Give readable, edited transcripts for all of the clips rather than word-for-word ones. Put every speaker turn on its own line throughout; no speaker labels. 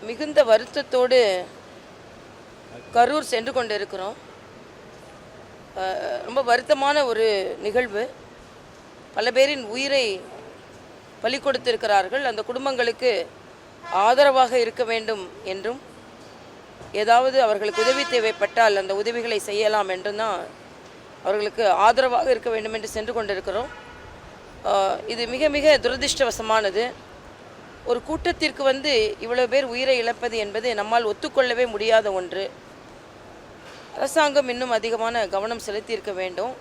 மிகுந்த வருத்தத்தோடு கரூர் சென்று கொண்டிருக்கிறோம். ரொம்ப வருத்தமான ஒரு நிகழ்வு. பல பேரின் உயிரை பலி கொடுத்திருக்கிறார்கள். அந்த குடும்பங்களுக்கு ஆதரவாக இருக்க வேண்டும் என்றும், ஏதாவது அவர்களுக்கு உதவி தேவைப்பட்டால் அந்த உதவிகளை செய்யலாம் என்றும் தான் அவர்களுக்கு ஆதரவாக இருக்க வேண்டும் என்று சென்று கொண்டிருக்கிறோம். இது மிக மிக துரதிர்ஷ்டவசமானது. ஒரு கூட்டத்திற்கு இவ்வளவு பேர் உயிரை இழப்பது என்பது நம்மால் ஒத்துக்கொள்ளவே முடியாத ஒன்று. அரசாங்கம் இன்னும் அதிகமான கவனம் செலுத்தியிருக்க வேண்டும்.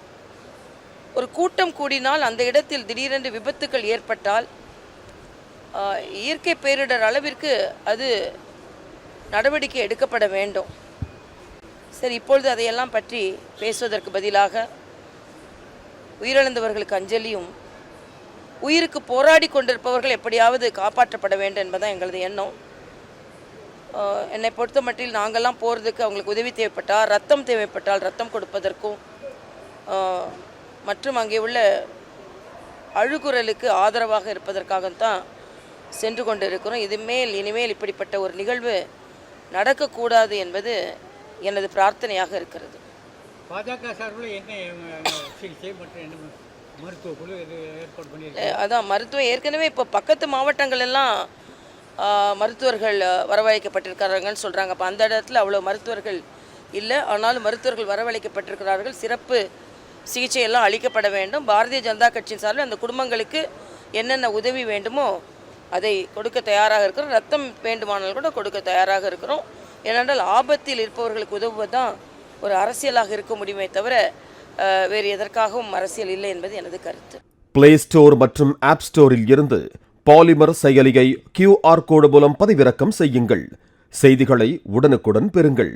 ஒரு கூட்டம் கூடினால் அந்த இடத்தில் திடீரென்று விபத்துக்கள் ஏற்பட்டால் இயற்கை பேரிடர் அளவிற்கு அது நடவடிக்கை எடுக்கப்பட வேண்டும். சரி, இப்பொழுது அதையெல்லாம் பற்றி பேசுவதற்கு பதிலாக உயிரிழந்தவர்களுக்கு அஞ்சலியும், உயிருக்கு போராடி கொண்டிருப்பவர்கள் எப்படியாவது காப்பாற்றப்பட வேண்டும் என்பதுதான் எங்களது எண்ணம். என்னை பொறுத்த மட்டில் நாங்கள்லாம் போகிறதுக்கு அவங்களுக்கு உதவி தேவைப்பட்டால், ரத்தம் தேவைப்பட்டால் ரத்தம் கொடுப்பதற்கும், மற்றும் அங்கே உள்ள அழுகுரலுக்கு ஆதரவாக இருப்பதற்காகத்தான் சென்று கொண்டு இருக்கிறோம். இனிமேல் இப்படிப்பட்ட ஒரு நிகழ்வு நடக்கக்கூடாது என்பது எனது பிரார்த்தனையாக இருக்கிறது.
பாஜக சார்பில் என்ன சிகிச்சை மற்றும் மருத்துவ குழு ஏற்பாடு பண்ணியிருக்கு?
அதான் மருத்துவம் ஏற்கனவே இப்போ பக்கத்து மாவட்டங்கள் எல்லாம் மருத்துவர்கள் வரவழைக்கப்பட்டிருக்கிறாங்கன்னு சொல்கிறாங்க. அப்போ அந்த இடத்துல அவ்வளோ மருத்துவர்கள் இல்லை, ஆனாலும் மருத்துவர்கள் வரவழைக்கப்பட்டிருக்கிறார்கள். சிறப்பு சிகிச்சையெல்லாம் அளிக்கப்பட வேண்டும். பாரதிய ஜனதா கட்சியின் சார்பில் அந்த குடும்பங்களுக்கு என்னென்ன உதவி வேண்டுமோ அதை கொடுக்க தயாராக இருக்கிறோம். ரத்தம் வேண்டுமானால் கூட கொடுக்க தயாராக இருக்கிறோம். ஏனென்றால் ஆபத்தில் இருப்பவர்களுக்கு உதவுவதுதான் ஒரு அரசியலாக இருக்க முடியுமே தவிர வேறு எதற்காகவும் அரசியல் இல்லை என்பது எனது கருத்து.
பிளே ஸ்டோர் மற்றும் ஆப் ஸ்டோரில் இருந்து பாலிமர் செயலியை QR கோடு மூலம் பதிவிறக்கம் செய்யுங்கள். செய்திகளை உடனுக்குடன் பெறுங்கள்.